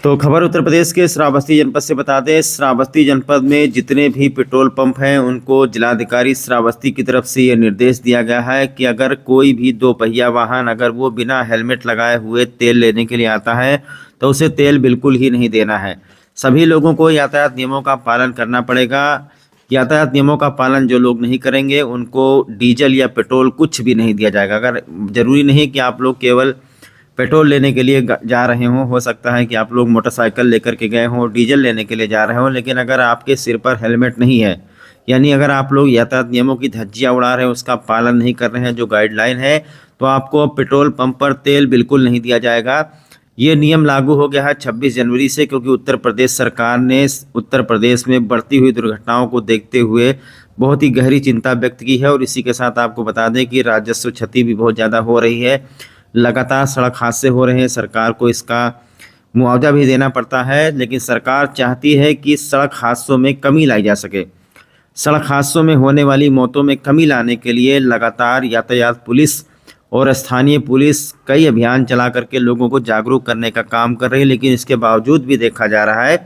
तो खबर उत्तर प्रदेश के श्रावस्ती जनपद से बता दें। श्रावस्ती जनपद में जितने भी पेट्रोल पंप हैं उनको जिलाधिकारी श्रावस्ती की तरफ से ये निर्देश दिया गया है कि अगर कोई भी दो पहिया वाहन अगर वो बिना हेलमेट लगाए हुए तेल लेने के लिए आता है तो उसे तेल बिल्कुल ही नहीं देना है। सभी लोगों को यातायात नियमों का पालन करना पड़ेगा। यातायात नियमों का पालन जो लोग नहीं करेंगे उनको डीजल या पेट्रोल कुछ भी नहीं दिया जाएगा। अगर ज़रूरी नहीं कि आप लोग केवल पेट्रोल लेने के लिए जा रहे हों, हो सकता है कि आप लोग मोटरसाइकिल लेकर के गए हों, डीजल लेने के लिए जा रहे हों, लेकिन अगर आपके सिर पर हेलमेट नहीं है, यानी अगर आप लोग यातायात नियमों की धज्जियां उड़ा रहे हैं, उसका पालन नहीं कर रहे हैं जो गाइडलाइन है, तो आपको पेट्रोल पंप पर तेल बिल्कुल नहीं दिया जाएगा। ये नियम लागू हो गया है 26 जनवरी से, क्योंकि उत्तर प्रदेश सरकार ने उत्तर प्रदेश में बढ़ती हुई दुर्घटनाओं को देखते हुए बहुत ही गहरी चिंता व्यक्त की है। और इसी के साथ आपको बता दें कि राजस्व क्षति भी बहुत ज़्यादा हो रही है, लगातार सड़क हादसे हो रहे हैं, सरकार को इसका मुआवजा भी देना पड़ता है, लेकिन सरकार चाहती है कि सड़क हादसों में कमी लाई जा सके। सड़क हादसों में होने वाली मौतों में कमी लाने के लिए लगातार यातायात पुलिस और स्थानीय पुलिस कई अभियान चला करके लोगों को जागरूक करने का काम कर रही है, लेकिन इसके बावजूद भी देखा जा रहा है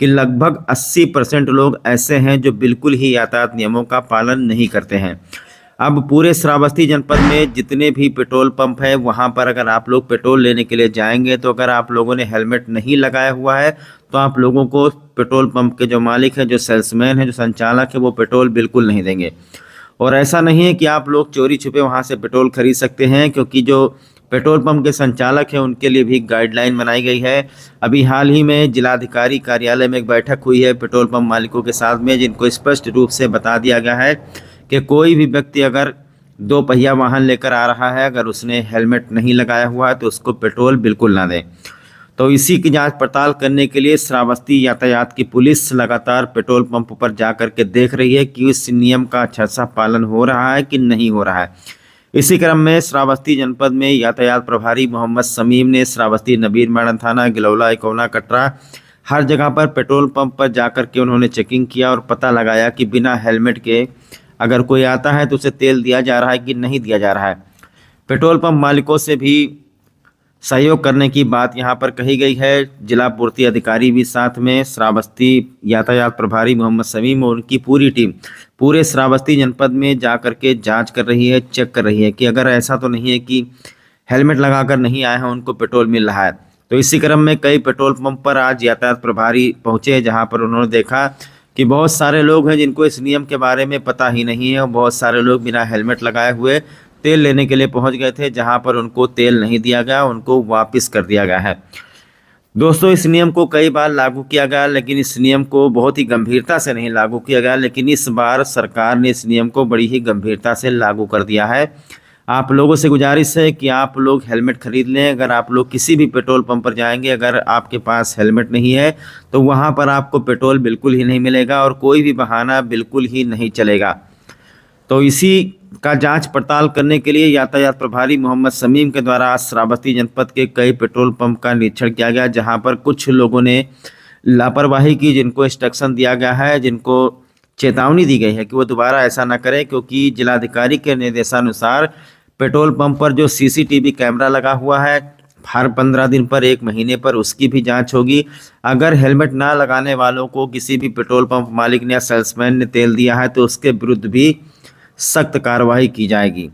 कि लगभग 80% लोग ऐसे हैं जो बिल्कुल ही यातायात नियमों का पालन नहीं करते हैं। अब पूरे श्रावस्ती जनपद में जितने भी पेट्रोल पंप है वहां पर अगर आप लोग पेट्रोल लेने के लिए जाएंगे तो अगर आप लोगों ने हेलमेट नहीं लगाया हुआ है तो आप लोगों को पेट्रोल पंप के जो मालिक हैं, जो सेल्समैन हैं, जो संचालक है, वो पेट्रोल बिल्कुल नहीं देंगे। और ऐसा नहीं है कि आप लोग चोरी छुपे वहां से पेट्रोल खरीद सकते हैं, क्योंकि जो पेट्रोल पंप के संचालक हैं उनके लिए भी गाइडलाइन बनाई गई है। अभी हाल ही में जिलाधिकारी कार्यालय में एक बैठक हुई है पेट्रोल पंप मालिकों के साथ में, जिनको स्पष्ट रूप से बता दिया गया है कि कोई भी व्यक्ति अगर दो पहिया वाहन लेकर आ रहा है, अगर उसने हेलमेट नहीं लगाया हुआ है तो उसको पेट्रोल बिल्कुल ना दें। तो इसी की जांच पड़ताल करने के लिए श्रावस्ती यातायात की पुलिस लगातार पेट्रोल पंप पर जा कर के देख रही है कि इस नियम का अच्छा सा पालन हो रहा है कि नहीं हो रहा है। इसी क्रम में श्रावस्ती जनपद में यातायात प्रभारी मोहम्मद समीम ने श्रावस्ती नबीर मैडम थाना, गिलौला, इकौना, कटरा हर जगह पर पेट्रोल पंप पर जाकर के उन्होंने चेकिंग किया और पता लगाया कि बिना हेलमेट के अगर कोई आता है तो उसे तेल दिया जा रहा है कि नहीं दिया जा रहा है। पेट्रोल पंप मालिकों से भी सहयोग करने की बात यहाँ पर कही गई है। जिला पूर्ति अधिकारी भी साथ में, श्रावस्ती यातायात प्रभारी मोहम्मद समीम और उनकी पूरी टीम पूरे श्रावस्ती जनपद में जा कर के जाँच कर रही है, चेक कर रही है कि अगर ऐसा तो नहीं है कि हेलमेट लगाकर नहीं आए हैं उनको पेट्रोल मिल रहा है। तो इसी क्रम में कई पेट्रोल पंप पर आज यातायात प्रभारी पहुँचे, जहाँ पर उन्होंने देखा कि बहुत सारे लोग हैं जिनको इस नियम के बारे में पता ही नहीं है, और बहुत सारे लोग बिना हेलमेट लगाए हुए तेल लेने के लिए पहुंच गए थे, जहां पर उनको तेल नहीं दिया गया, उनको वापस कर दिया गया है। दोस्तों, इस नियम को कई बार लागू किया गया, लेकिन इस नियम को बहुत ही गंभीरता से नहीं लागू किया गया, लेकिन इस बार सरकार ने इस नियम को बड़ी ही गंभीरता से लागू कर दिया है। आप लोगों से गुजारिश है कि आप लोग हेलमेट खरीद लें। अगर आप लोग किसी भी पेट्रोल पंप पर जाएंगे, अगर आपके पास हेलमेट नहीं है तो वहां पर आपको पेट्रोल बिल्कुल ही नहीं मिलेगा और कोई भी बहाना बिल्कुल ही नहीं चलेगा। तो इसी का जांच पड़ताल करने के लिए यातायात प्रभारी मोहम्मद समीम के द्वारा आज श्रावस्ती जनपद के कई पेट्रोल पंप का निरीक्षण किया गया, जहां पर कुछ लोगों ने लापरवाही की, जिनको इंस्ट्रक्शन दिया गया है, जिनको चेतावनी दी गई है कि वो दोबारा ऐसा ना करें, क्योंकि जिलाधिकारी के निर्देशानुसार पेट्रोल पंप पर जो सीसीटीवी कैमरा लगा हुआ है हर 15 दिन पर, 1 महीने पर उसकी भी जांच होगी। अगर हेलमेट ना लगाने वालों को किसी भी पेट्रोल पंप मालिक ने या सेल्समैन ने तेल दिया है तो उसके विरुद्ध भी सख्त कार्रवाई की जाएगी।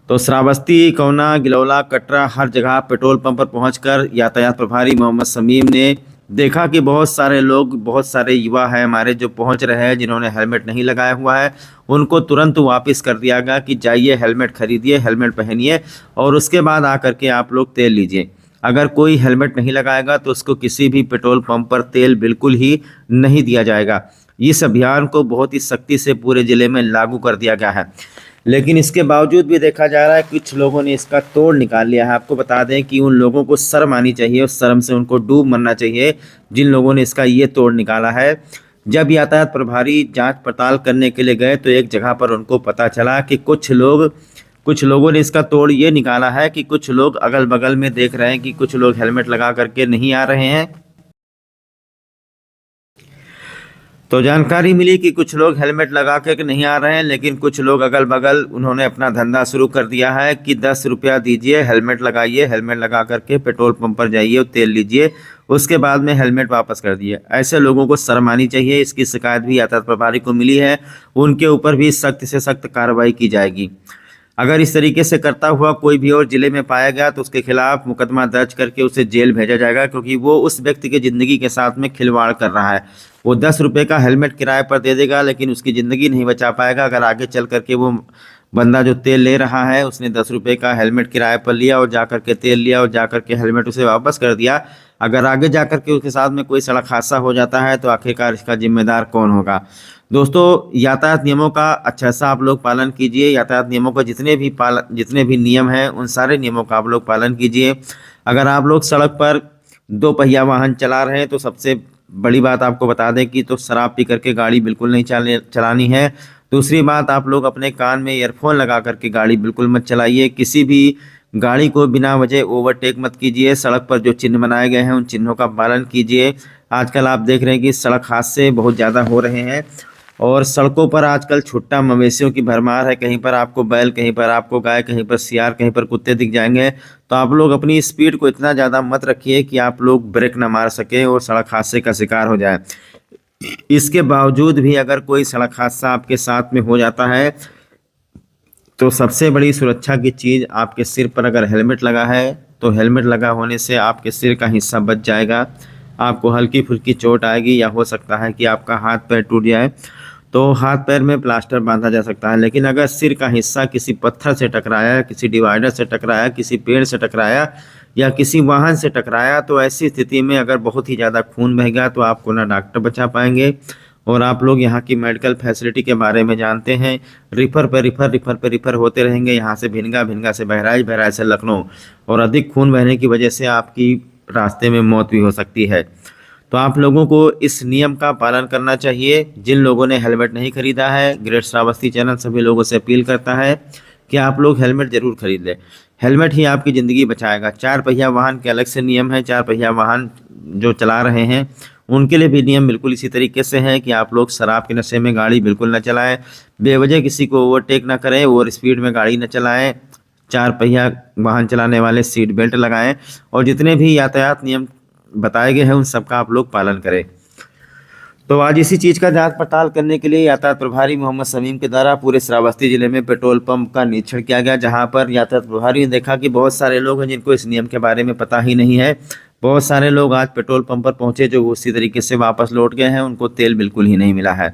तो श्रावस्ती, कौना, गिलौला, कटरा हर जगह पेट्रोल पंप पर पहुंचकर यातायात प्रभारी मोहम्मद समीम ने देखा कि बहुत सारे लोग, बहुत सारे युवा हैं हमारे जो पहुंच रहे हैं जिन्होंने हेलमेट नहीं लगाया हुआ है, उनको तुरंत वापस कर दिया गया कि जाइए हेलमेट खरीदिए, हेलमेट पहनिए और उसके बाद आकर के आप लोग तेल लीजिए। अगर कोई हेलमेट नहीं लगाएगा तो उसको किसी भी पेट्रोल पंप पर तेल बिल्कुल ही नहीं दिया जाएगा। इस अभियान को बहुत ही सख्ती से पूरे ज़िले में लागू कर दिया गया है, लेकिन इसके बावजूद भी देखा जा रहा है कुछ लोगों ने इसका तोड़ निकाल लिया है। आपको बता दें कि उन लोगों को शर्म आनी चाहिए, उस शर्म से उनको डूब मरना चाहिए जिन लोगों ने इसका ये तोड़ निकाला है। जब यातायात प्रभारी जांच पड़ताल करने के लिए गए तो एक जगह पर उनको पता चला कि कुछ लोगों ने इसका तोड़ ये निकाला है कि कुछ लोग अगल बगल में देख रहे हैं कि कुछ लोग हेलमेट लगा करके नहीं आ रहे हैं। तो जानकारी मिली कि कुछ लोग हेलमेट लगा के नहीं आ रहे हैं, लेकिन कुछ लोग अगल बगल उन्होंने अपना धंधा शुरू कर दिया है कि 10 रुपया दीजिए, हेलमेट लगाइए, हेलमेट लगा करके पेट्रोल पंप पर जाइए और तेल लीजिए उसके बाद में हेलमेट वापस कर दिए। ऐसे लोगों को शर्म आनी चाहिए। इसकी शिकायत भी यातायात प्रभारी को मिली है, उनके ऊपर भी सख्त से सख्त कार्रवाई की जाएगी। अगर इस तरीके से करता हुआ कोई भी और जिले में पाया गया तो उसके खिलाफ मुकदमा दर्ज करके उसे जेल भेजा जाएगा, क्योंकि वो उस व्यक्ति की ज़िंदगी के साथ में खिलवाड़ कर रहा है। वो 10 रुपये का हेलमेट किराए पर दे देगा, लेकिन उसकी ज़िंदगी नहीं बचा पाएगा। अगर आगे चल करके वो बंदा जो तेल ले रहा है, उसने 10 रुपये का हेलमेट किराए पर लिया और जा करके तेल लिया और जा करके हेलमेट उसे वापस कर दिया, अगर आगे जा करके उसके साथ में कोई सड़क हादसा हो जाता है तो आखिरकार इसका जिम्मेदार कौन होगा। दोस्तों, यातायात नियमों का अच्छा सा आप लोग पालन कीजिए। यातायात नियमों का जितने भी नियम हैं उन सारे नियमों का आप लोग पालन कीजिए। अगर आप लोग सड़क पर 2 पहिया वाहन चला रहे हैं तो सबसे बड़ी बात आपको बता दें कि तो शराब पी करके गाड़ी बिल्कुल नहीं चलानी है। दूसरी बात, आप लोग अपने कान में ईयरफोन लगा करके गाड़ी बिल्कुल मत चलाइए। किसी भी गाड़ी को बिना वजह ओवरटेक मत कीजिए। सड़क पर जो चिन्ह बनाए गए हैं उन चिन्हों का पालन कीजिए। आजकल आप देख रहे हैं कि सड़क हादसे बहुत ज़्यादा हो रहे हैं और सड़कों पर आजकल छुट्टा मवेशियों की भरमार है। कहीं पर आपको बैल, कहीं पर आपको गाय, कहीं पर सियार, कहीं पर कुत्ते दिख जाएंगे। तो आप लोग अपनी स्पीड को इतना ज़्यादा मत रखिए कि आप लोग ब्रेक ना मार सकें और सड़क हादसे का शिकार हो जाए। इसके बावजूद भी अगर कोई सड़क हादसा आपके साथ में हो जाता है तो सबसे बड़ी सुरक्षा की चीज़, आपके सिर पर अगर हेलमेट लगा है तो हेलमेट लगा होने से आपके सिर का हिस्सा बच जाएगा। आपको हल्की फुल्की चोट आएगी या हो सकता है कि आपका हाथ पैर टूट जाए, तो हाथ पैर में प्लास्टर बांधा जा सकता है। लेकिन अगर सिर का हिस्सा किसी पत्थर से टकराया, किसी डिवाइडर से टकराया, किसी पेड़ से टकराया या किसी वाहन से टकराया, तो ऐसी स्थिति में अगर बहुत ही ज़्यादा खून बह गया तो आपको ना डॉक्टर बचा पाएंगे। और आप लोग यहाँ की मेडिकल फैसिलिटी के बारे में जानते हैं, रिफ़र होते रहेंगे, यहाँ से भिनगा, भिनगा से बहराइच, बहराइच से लखनऊ, और अधिक खून बहने की वजह से आपकी रास्ते में मौत भी हो सकती है। तो आप लोगों को इस नियम का पालन करना चाहिए। जिन लोगों ने हेलमेट नहीं खरीदा है, ग्रेट श्रावस्ती चैनल सभी लोगों से अपील करता है कि आप लोग हेलमेट ज़रूर खरीद लें। हेलमेट ही आपकी ज़िंदगी बचाएगा। 4 पहिया वाहन के अलग से नियम है। 4 पहिया वाहन जो चला रहे हैं उनके लिए भी नियम बिल्कुल इसी तरीके से है कि आप लोग शराब के नशे में गाड़ी बिल्कुल न चलाएं, बेवजह किसी को ओवरटेक ना करें, ओवर स्पीड में गाड़ी न चलाएं, 4 पहिया वाहन चलाने वाले सीट बेल्ट लगाएं और जितने भी यातायात नियम बताए गए हैं उन सब का आप लोग पालन करें। तो आज इसी चीज़ का जांच पड़ताल करने के लिए यातायात प्रभारी मोहम्मद समीम के द्वारा पूरे श्रावस्ती जिले में पेट्रोल पंप का निरीक्षण किया गया, जहां पर यातायात प्रभारी ने देखा कि बहुत सारे लोग हैं जिनको इस नियम के बारे में पता ही नहीं है। बहुत सारे लोग आज पेट्रोल पंप पर पहुंचे जो उसी तरीके से वापस लौट गए हैं, उनको तेल बिल्कुल ही नहीं मिला है।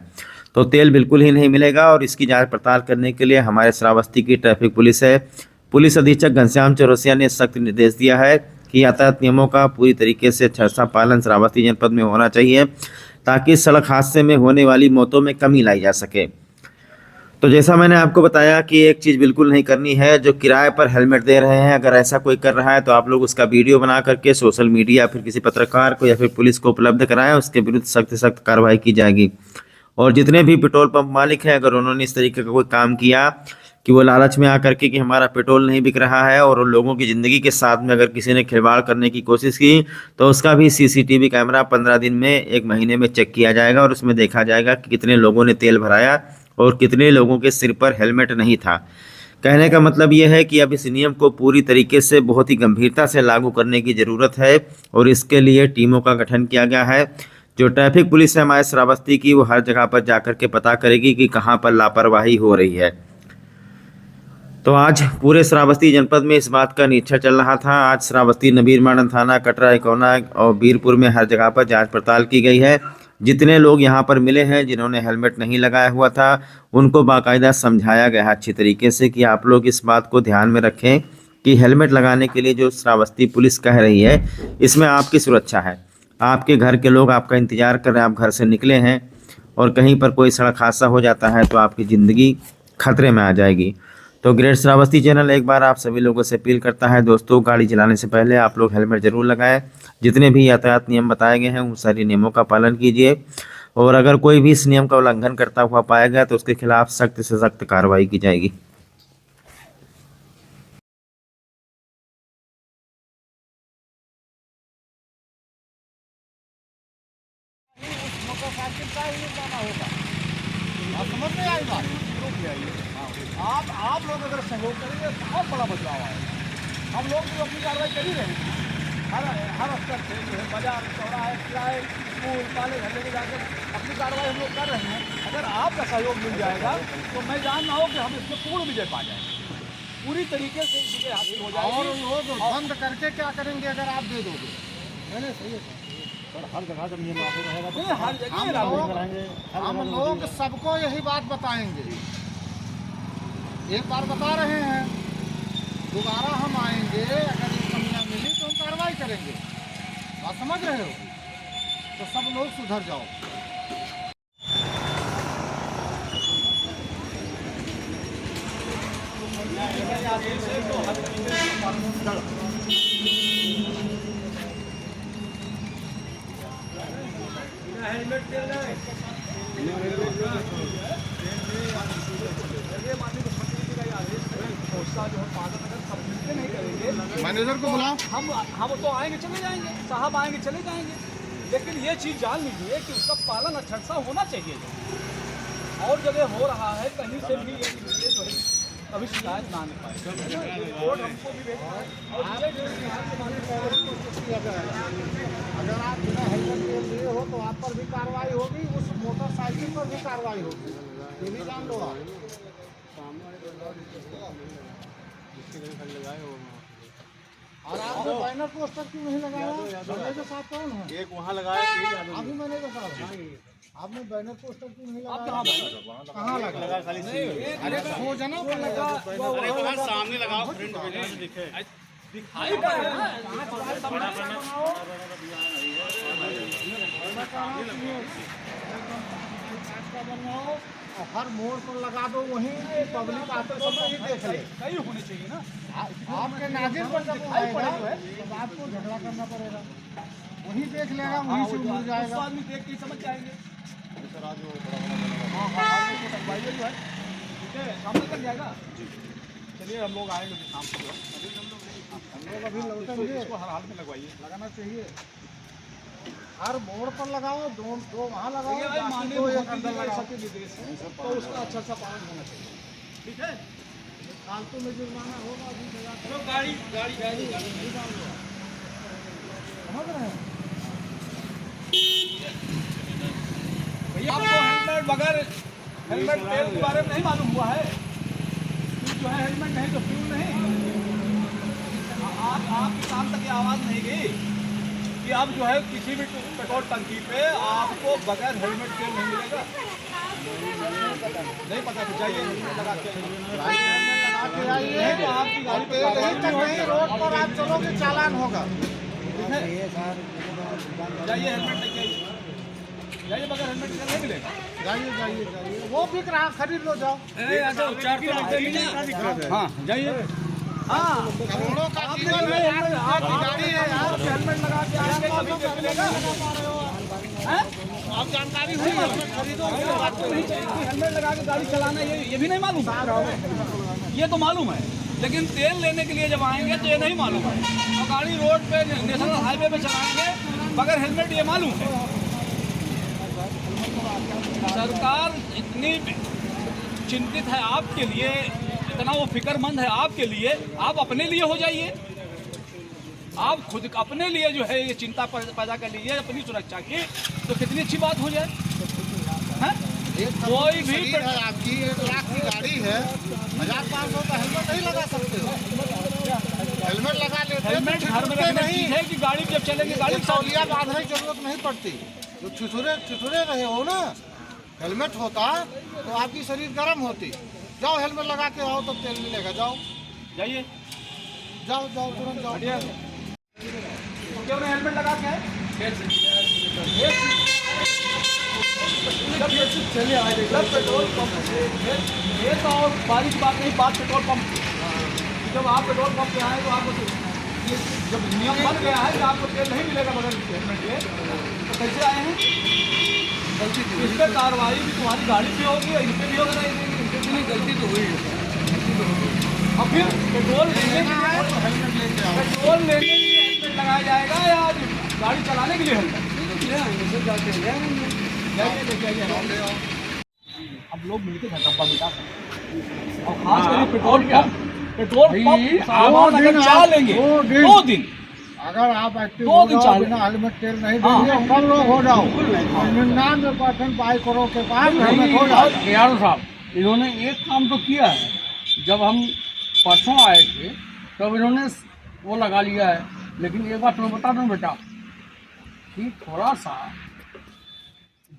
तो तेल बिल्कुल ही नहीं मिलेगा और इसकी जाँच पड़ताल करने के लिए हमारे श्रावस्ती की ट्रैफिक पुलिस है, पुलिस अधीक्षक घनश्याम चौरसिया ने सख्त निर्देश दिया है कि यातायात नियमों का पूरी तरीके से अच्छा सा पालन श्रावस्ती जनपद में होना चाहिए, ताकि सड़क हादसे में होने वाली मौतों में कमी लाई जा सके। तो जैसा मैंने आपको बताया कि एक चीज़ बिल्कुल नहीं करनी है, जो किराए पर हेलमेट दे रहे हैं, अगर ऐसा कोई कर रहा है तो आप लोग उसका वीडियो बना करके सोशल मीडिया या फिर किसी पत्रकार को या फिर पुलिस को उपलब्ध कराएं, उसके विरुद्ध सख्त से सख्त कार्रवाई की जाएगी। और जितने भी पेट्रोल पंप मालिक हैं, अगर उन्होंने इस तरीके का कोई काम किया कि वो लालच में आकर के कि हमारा पेट्रोल नहीं बिक रहा है और उन लोगों की ज़िंदगी के साथ में अगर किसी ने खिलवाड़ करने की कोशिश की, तो उसका भी सीसीटीवी कैमरा 15 दिन में, 1 महीने में चेक किया जाएगा और उसमें देखा जाएगा कि कितने लोगों ने तेल भराया और कितने लोगों के सिर पर हेलमेट नहीं था। कहने का मतलब ये है कि अब इस नियम को पूरी तरीके से बहुत ही गंभीरता से लागू करने की ज़रूरत है और इसके लिए टीमों का गठन किया गया है। जो ट्रैफिक पुलिस है हमारे श्रावस्ती की, वो हर जगह पर जाकर के पता करेगी कि कहाँ पर लापरवाही हो रही है। तो आज पूरे श्रावस्ती जनपद में इस बात का निरीक्षण चल रहा था। आज श्रावस्ती, नबीर मॉडर्न थाना, कटरा, इकौना और बीरपुर में हर जगह पर जांच पड़ताल की गई है। जितने लोग यहाँ पर मिले हैं जिन्होंने हेलमेट नहीं लगाया हुआ था, उनको बाकायदा समझाया गया है अच्छी तरीके से कि आप लोग इस बात को ध्यान में रखें कि हेलमेट लगाने के लिए जो श्रावस्ती पुलिस कह रही है, इसमें आपकी सुरक्षा है। आपके घर के लोग आपका इंतज़ार कर रहे हैं, आप घर से निकले हैं और कहीं पर कोई सड़क हादसा हो जाता है तो आपकी ज़िंदगी खतरे में आ जाएगी। तो ग्रेट श्रावस्ती चैनल एक बार आप सभी लोगों से अपील करता है, दोस्तों गाड़ी चलाने से पहले आप लोग हेलमेट ज़रूर लगाएं। जितने भी यातायात नियम बताए गए हैं उन सारे नियमों का पालन कीजिए और अगर कोई भी इस नियम का उल्लंघन करता हुआ पाया गया तो उसके खिलाफ सख्त से सख्त कार्रवाई की जाएगी। मोटरसाइकिल का ही जाना होगा। आप समझ में आई बात? आप लोग अगर सहयोग करेंगे तो बहुत बड़ा बदलाव आएगा। हम लोग भी अपनी कार्रवाई कर ही रहे हैं। हर स्तर से जो है बाजार चौराहे किराए स्कूल कॉलेज हर जगह जाकर अपनी कार्रवाई हम लोग कर रहे हैं। अगर आपका सहयोग मिल जाएगा तो मैं जान रहा हूँ कि हम इसमें पूर्ण विजय पा जाएंगे, पूरी तरीके से विजय हासिल हो जाएगी। और लोग बंद करके क्या करेंगे अगर आप दे दोगे? मैंने सही है सर, हर जगह जब नियम लागू रहेगा नहीं, हर जगह लागू कराएंगे। हम लोग सबको यही बात बताएंगे। एक बार बता रहे हैं, दोबारा हम आएंगे, अगर ये कमियाँ मिली तो हम कार्रवाई करेंगे। बात समझ रहे हो? तो सब लोग सुधर जाओ। मैनेजर को बुलाओ। हम तो आएंगे चले जाएंगे, साहब आएंगे चले जाएंगे, लेकिन ये चीज़ जान लीजिए कि उसका पालन अक्षरशः होना चाहिए। और जगह हो रहा है, कहीं से भी ये जो है कभी शिकायत ना आने पाए। रिपोर्ट हमको भी भेजना है और अगर आप बिना हेलमेट के लिए हो तो आप पर भी कार्रवाई होगी, उस मोटरसाइकिल पर भी कार्रवाई होगी। ये भी जान लो आप। और आपने बैनर पोस्टर क्यों नहीं लगाया? मैनेजर साहब कौन है? एक वहाँ लगाया, अभी मैनेजर साहब आपने बैनर पोस्टर क्यों नहीं लगाया? कहाँ लगा? अरे हो जाना पर लगा। अरे वहाँ सामने लगाओ, फ्रंट में दिखे। दिखाई का है ना। बनाओ और हर मोड़ पर लगा दो, वहीं पब्लिक आते समय ही देख ले। कई होने चाहिए ना। आपके नाजिर पर जब वो आएगा तो आपको झगड़ा करना पड़ेगा। वहीं देख लेगा, वहीं से उड़ जाएगा। उसको आदमी देख के ही समझ जाएंगे। सर आज वो जो है ठीक है, सामने कर जाएगा। चलिए हम लोग आएंगे शाम को। हम लोग अभी लौटेंगे। इसको हर हाल में लगवाइए। लगाना चाहिए, हर मोड़ पर लगाओ, दो वहाँ लगाओ, देखिए भाई, बाकी दो एक अंदर माननीय लगाओ। के निर्देश है, तो उसका अच्छा सा पालन होना चाहिए। ठीक है, फालतू में जुर्माना होगा 20,000। चलो गाड़ी समझ रहे हैं? भैया आपको हेलमेट बगैर हेलमेट तेल के बारे में नहीं मालूम हुआ है? जो है हेलमेट नहीं तो फ्यूल नहीं। आपकी कान तक ये आवाज़ नहीं गई कि अब जो है किसी भी पेट्रोल टंकी पे आपको बगैर हेलमेट तेल नहीं मिलेगा। नहीं पता तो जाइए हेलमेट लगा के आइए, नहीं तो आपकी गाड़ी पे यहीं तक नहीं, रोड पर आप चलोगे चालान होगा। जाइए हेलमेट लेके आइए, जाइए बगैर हेलमेट तेल नहीं मिलेगा। जाइए वो बिक रहा, खरीद लो, जाओ। हाँ जाइए। हाँ करोड़ों का आपकी जीवन है, आपकी गाड़ी है यार। आप हेलमेट लगा के आएंगे कभी तेल मिलेगा? हैं? आप जानकारी हुई खरीदोगे आपको नहीं चाहिए कि हेलमेट लगा के गाड़ी चलाना, ये भी नहीं मालूम है? ये तो मालूम है, लेकिन तेल लेने के लिए जब आएंगे तो ये नहीं मालूम है। और गाड़ी रोड पे नेशनल हाईवे पे चलाएंगे बगैर हेलमेट, ये मालूम है। सरकार इतनी चिंतित है आपके लिए, इतना वो फिक्रमंद है आपके लिए, आप अपने लिए हो जाइए। आप खुद अपने लिए जो है ये चिंता पैदा कर लीजिए अपनी सुरक्षा की, तो कितनी अच्छी बात हो जाए। हैं? कोई भी है आपकी 1 लाख की गाड़ी है, 1,500 का हेलमेट नहीं लगा सकते हो। हेलमेट लगा लेते हैं, हेलमेट घर में रखने की चीज है कि गाड़ी जब चलेंगे गाड़ी तौलिया बांधने की जरूरत नहीं पड़ती। जो ठिठुरे रहे हो ना, हेलमेट होता तो आपकी शरीर गर्म होती। जाओ हेलमेट लगा के आओ, तब तेल मिलेगा। जाओ जाइए, जाओ जाओ, तुरंत जाओ। तो क्यों नहीं हेलमेट लगा के आए? जब पेट्रोल पंप से ये तो और बारी की बात नहीं, बात पेट्रोल पंप की। जब आप पेट्रोल पंप पे आए तो आपको ये जब नियम बन गया है कि आपको तेल नहीं मिलेगा बगैर हेलमेट के, तो कैसे आए हैं? इस पर कार्रवाई भी तुम्हारी गाड़ी पे होगी और इन पे भी होगा। नहीं गलती तो हुई है। और फिर पेट्रोल लेने के लिए हेलमेट लेके आओ। पेट्रोल लेने के लिए हेलमेट लगाया जाएगा या गाड़ी चलाने के लिए हेलमेट? अब लोग मिलकर डब्बा मिटा सकते हैं। और खास करके पेट्रोल पंप सामान अगर चला लेंगे 2 दिन अगर आप एक्टिव 2 हो दिन जाओ, चालू। बिना हेलमेट तेल नहीं हाँ। देंगे, सब लोग हो जाओ। 99% बाइकरों के पास हेलमेट हो जाओ। यार साहब, इन्होंने एक काम तो किया है। जब हम परसों आए थे तब इन्होंने वो लगा लिया है, लेकिन एक बात तुम्हें बता दूं बेटा कि थोड़ा सा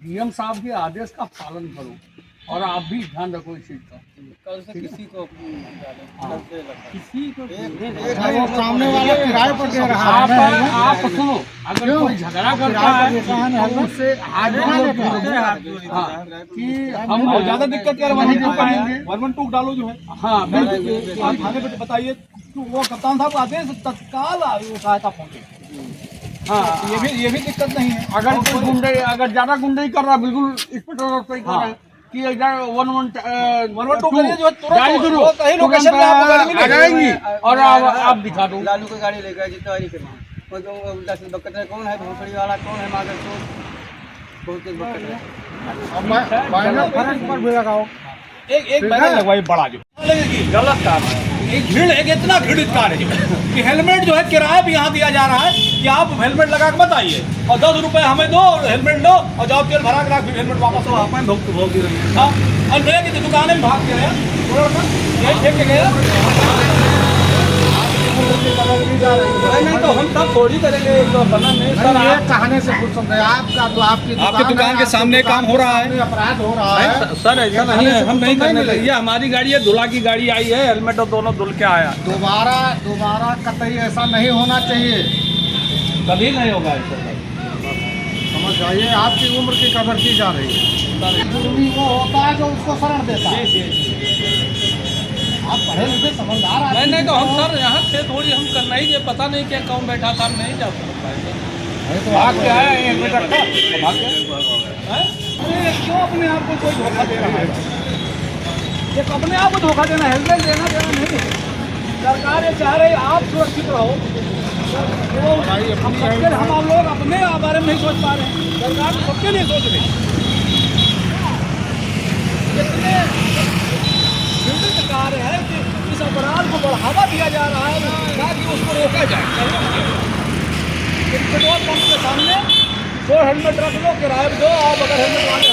डीएम साहब के आदेश का पालन करो और आप भी ध्यान रखो इस चीज का। कल से किसी को वो सामने वाला किराए पर दे रहा आप है। आप सुनो, अगर कोई झगड़ा करता है तो उससे हाथ जोड़ते हैं हाँ, कि हम और ज्यादा दिक्कत यार नहीं वहीं कर पाएंगे। 112 डालो जो है हाँ बिल्कुल। आप थाने पे बताइए कि वो कप्तान साहब आदेश तत्काल वो सहायता पहुंचे। हाँ, ये भी दिक्कत नहीं है। अगर कोई गुंडे अगर ज्यादा गुंडे कर रहा है, बिल्कुल इस पर तो कर रहा है कि अगर 112 करिए जो तुरंत गाड़ी वो करो, कहीं लोकेशन पे आपको गाड़ी आ मिलेगी। जाएंगी और आप दिखा दो। लालू की गाड़ी लेकर जितना ही करना वो तो दस बकत है, कौन है भोसड़ी वाला, कौन है मागर बहुत एक बकत है। बैनर फरक पर भी लगाओ। एक बैनर लगवाइए बड़ा जो गलत काम है। एक भीड़ एक इतना भीड़ कार है कि हेलमेट जो है किराया भी यहाँ दिया जा रहा है कि आप हेलमेट लगा के मत आइए और 10 रुपए हमें दो और हेलमेट लो और जाओ तेल भरा के फिर हेलमेट वापस हो आप भोग दे रहे हाँ और मेरे की दुकान में भाग के गए फेंक के गए। नहीं तो हम सब थोड़ी करेंगे तो बना नहीं सर। ये कहने से कुछ समझे आपका तो आपकी दुकान के सामने काम हो रहा है, अपराध हो रहा है। सर ऐसा नहीं है, हम नहीं करने लगे। ये हमारी गाड़ी है, दूल्हा की गाड़ी आई है, हेलमेट और दोनों धुल के आया। दोबारा कतई ऐसा नहीं होना चाहिए। कभी नहीं होगा ऐसा। समझ जाइए, आपकी उम्र की कदर की जा रही है। जरूरी वो होता है जो उसको शरण देता है। आप पढ़े लिखे समझदार आदमी नहीं तो हम हो। सर यहाँ थे थोड़ी, हम करना ही पता नहीं क्या कौन बैठा था, हम नहीं जा पाएंगे। नहीं तो भाग क्या है एक मीटर का भाग क्या है? अरे क्यों अपने आप को कोई धोखा दे रहा है? ये अपने आप को धोखा देना, हेलमेट देना नहीं है। सरकार ये चाह रही आप सुरक्षित रहो। हम लोग अपने बारे में नहीं सोच पा रहे हैं, सरकार तो सबके लिए सोच रही है। इतने विभिन्न कार्य है कि इस अपराध को बढ़ावा दिया जा रहा है ताकि उसको रोका जाए। पेट्रोल पंप के सामने 2 हेलमेट रख लो, किराए दो, आप अगर हेलमेट वाले